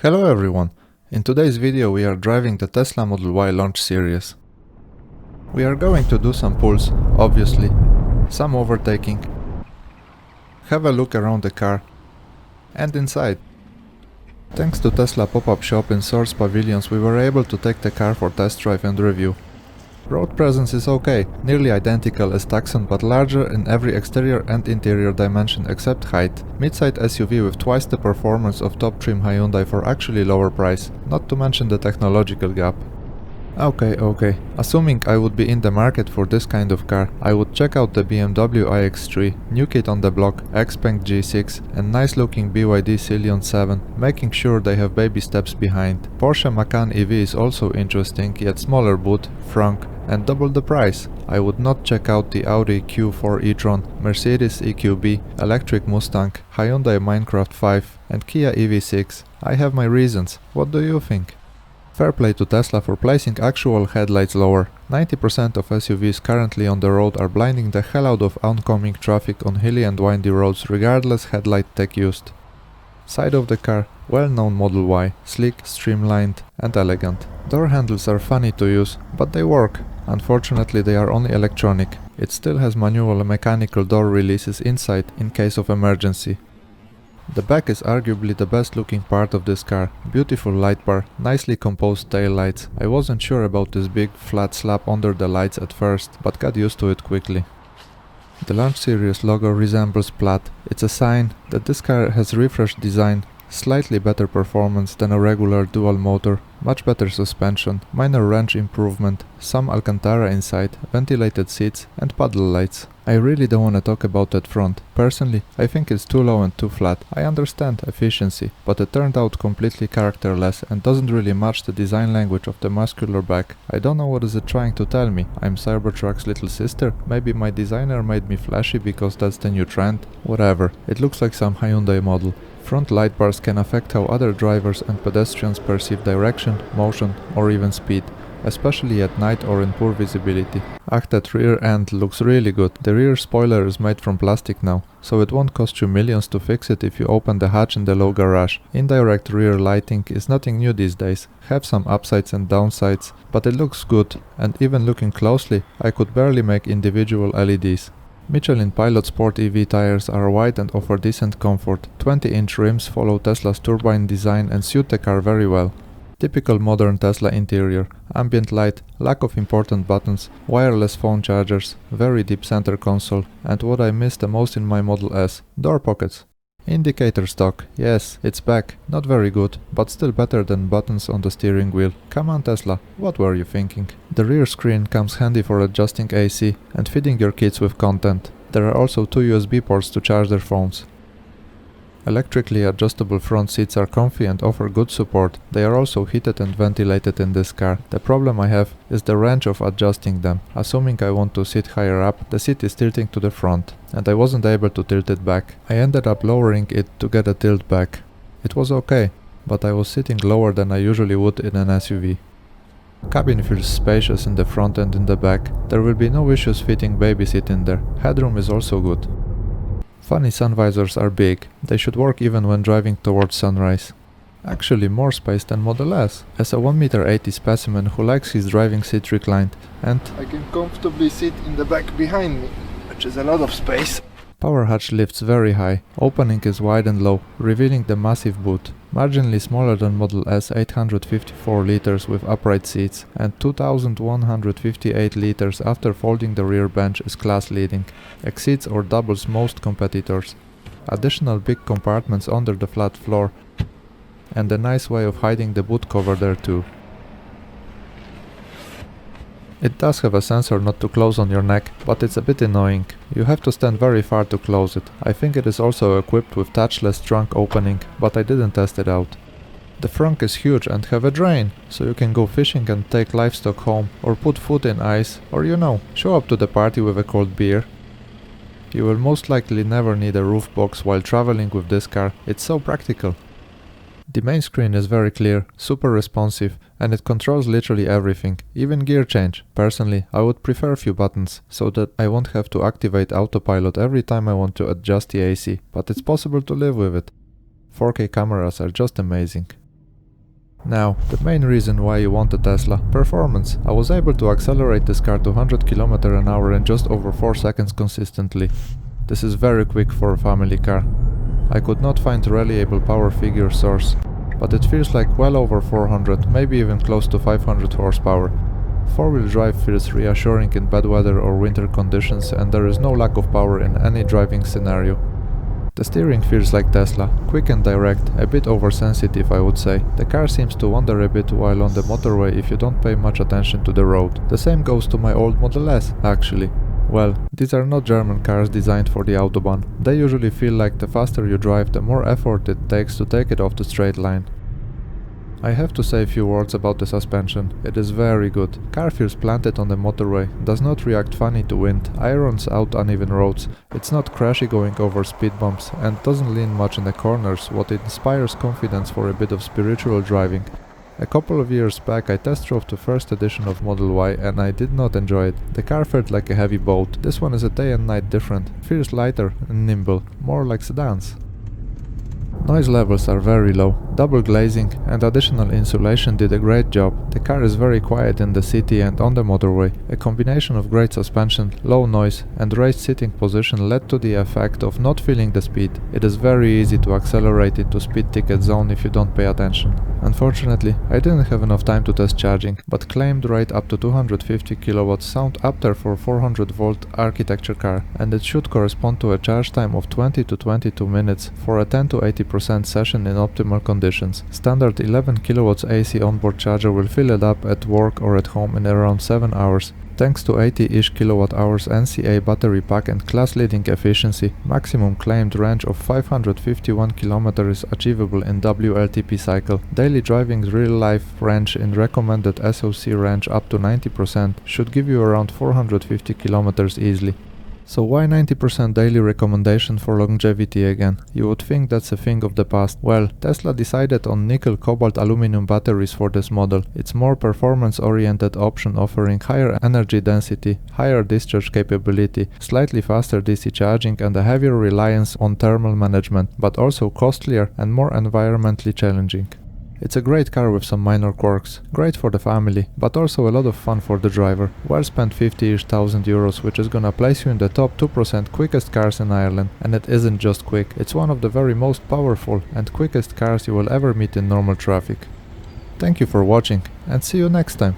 Hello everyone! In today's video we are driving the Tesla Model Y launch series. We are going to do some pulls, obviously, some overtaking, have a look around the car, and inside. Thanks to Tesla pop-up shop in Source Pavilions we were able to take the car for test drive and review. Road presence is okay, nearly identical as Tucson but larger in every exterior and interior dimension except height. Midsize SUV with twice the performance of top trim Hyundai for actually lower price, not to mention the technological gap. Okay, assuming I would be in the market for this kind of car, I would check out the BMW iX3, new kid on the block, Xpeng G6 and nice looking BYD Scion 7, making sure they have baby steps behind. Porsche Macan EV is also interesting, yet smaller boot, frunk, and double the price. I would not check out the Audi Q4 e-tron, Mercedes EQB, electric Mustang, Hyundai Minecraft 5 and Kia EV6. I have my reasons. What do you think? Fair play to Tesla for placing actual headlights lower. 90% of SUVs currently on the road are blinding the hell out of oncoming traffic on hilly and windy roads regardless headlight tech used. Side of the car, well-known Model Y, sleek, streamlined and elegant. Door handles are funny to use, but they work. Unfortunately they are only electronic. It still has manual and mechanical door releases inside in case of emergency. The back is arguably the best looking part of this car. Beautiful light bar, nicely composed tail lights. I wasn't sure about this big flat slab under the lights at first, but got used to it quickly. The Launch Series logo resembles Plaid. It's a sign that this car has refreshed design, slightly better performance than a regular dual motor, much better suspension, minor range improvement, some Alcantara inside, ventilated seats and paddle lights. I really don't want to talk about that front. Personally, I think it's too low and too flat. I understand efficiency, but it turned out completely characterless and doesn't really match the design language of the muscular back. I don't know what is it trying to tell me. I'm Cybertruck's little sister? Maybe my designer made me flashy because that's the new trend? Whatever, it looks like some Hyundai model. Front light bars can affect how other drivers and pedestrians perceive direction, motion or even speed, especially at night or in poor visibility. That rear end looks really good. The rear spoiler is made from plastic now, so it won't cost you millions to fix it if you open the hatch in the low garage. Indirect rear lighting is nothing new these days, have some upsides and downsides, but it looks good, and even looking closely, I could barely make individual LEDs. Michelin Pilot Sport EV tires are wide and offer decent comfort. 20-inch rims follow Tesla's turbine design and suit the car very well. Typical modern Tesla interior, ambient light, lack of important buttons, wireless phone chargers, very deep center console, and what I miss the most in my Model S, door pockets. Indicator stock, yes, it's back, not very good, but still better than buttons on the steering wheel. Come on Tesla, what were you thinking? The rear screen comes handy for adjusting AC and feeding your kids with content. There are also two USB ports to charge their phones. Electrically adjustable front seats are comfy and offer good support. They are also heated and ventilated in this car. The problem I have is the range of adjusting them. Assuming I want to sit higher up, the seat is tilting to the front, and I wasn't able to tilt it back. I ended up lowering it to get a tilt back. It was okay, but I was sitting lower than I usually would in an SUV. Cabin feels spacious in the front and in the back. There will be no issues fitting baby seat in there. Headroom is also good. Funny sun visors are big, they should work even when driving towards sunrise. Actually more space than Model S, as a 1.80 m specimen who likes his driving seat reclined, and I can comfortably sit in the back behind me, which is a lot of space. Power hatch lifts very high, opening is wide and low, revealing the massive boot. Marginally smaller than Model S, 854 liters with upright seats, and 2158 liters after folding the rear bench is class leading, exceeds or doubles most competitors. Additional big compartments under the flat floor, and a nice way of hiding the boot cover there too. It does have a sensor not to close on your neck, but it's a bit annoying. You have to stand very far to close it. I think it is also equipped with touchless trunk opening, but I didn't test it out. The frunk is huge and have a drain, so you can go fishing and take livestock home, or put food in ice, or show up to the party with a cold beer. You will most likely never need a roof box while traveling with this car, it's so practical. The main screen is very clear, super responsive, and it controls literally everything, even gear change. Personally, I would prefer a few buttons, so that I won't have to activate autopilot every time I want to adjust the AC, but it's possible to live with it. 4K cameras are just amazing. Now, the main reason why you want a Tesla: performance. I was able to accelerate this car to 100 km/h in just over 4 seconds consistently. This is very quick for a family car. I could not find a reliable power figure source, but it feels like well over 400, maybe even close to 500 horsepower. Four-wheel drive feels reassuring in bad weather or winter conditions, and there is no lack of power in any driving scenario. The steering feels like Tesla, quick and direct, a bit oversensitive I would say. The car seems to wander a bit while on the motorway if you don't pay much attention to the road. The same goes to my old Model S, actually. Well, these are not German cars designed for the Autobahn. They usually feel like the faster you drive, the more effort it takes to take it off the straight line. I have to say a few words about the suspension. It is very good. Car feels planted on the motorway, does not react funny to wind, irons out uneven roads, it's not crashy going over speed bumps, and doesn't lean much in the corners, what inspires confidence for a bit of spiritual driving. A couple of years back I test drove the first edition of Model Y and I did not enjoy it. The car felt like a heavy boat. This one is a day and night different, feels lighter and nimble, more like sedans. Noise levels are very low. Double glazing and additional insulation did a great job. The car is very quiet in the city and on the motorway. A combination of great suspension, low noise and raised sitting position led to the effect of not feeling the speed. It is very easy to accelerate into speed ticket zone if you don't pay attention. Unfortunately, I didn't have enough time to test charging, but claimed rate up to 250 kW sound up there for 400 volt architecture car, and it should correspond to a charge time of 20 to 22 minutes for a 10 to 80% session in optimal conditions. Standard 11 kW AC onboard charger will fill it up at work or at home in around 7 hours. Thanks to 80-ish kWh NCA battery pack and class-leading efficiency, maximum claimed range of 551 km is achievable in WLTP cycle. Daily driving's real-life range in recommended SOC range up to 90% should give you around 450 km easily. So why 90% daily recommendation for longevity again? You would think that's a thing of the past. Well, Tesla decided on nickel cobalt aluminum batteries for this model. It's more performance-oriented option offering higher energy density, higher discharge capability, slightly faster DC charging and a heavier reliance on thermal management, but also costlier and more environmentally challenging. It's a great car with some minor quirks, great for the family, but also a lot of fun for the driver. Well spent 50-ish thousand euros, which is gonna place you in the top 2% quickest cars in Ireland. And it isn't just quick, it's one of the very most powerful and quickest cars you will ever meet in normal traffic. Thank you for watching, and see you next time.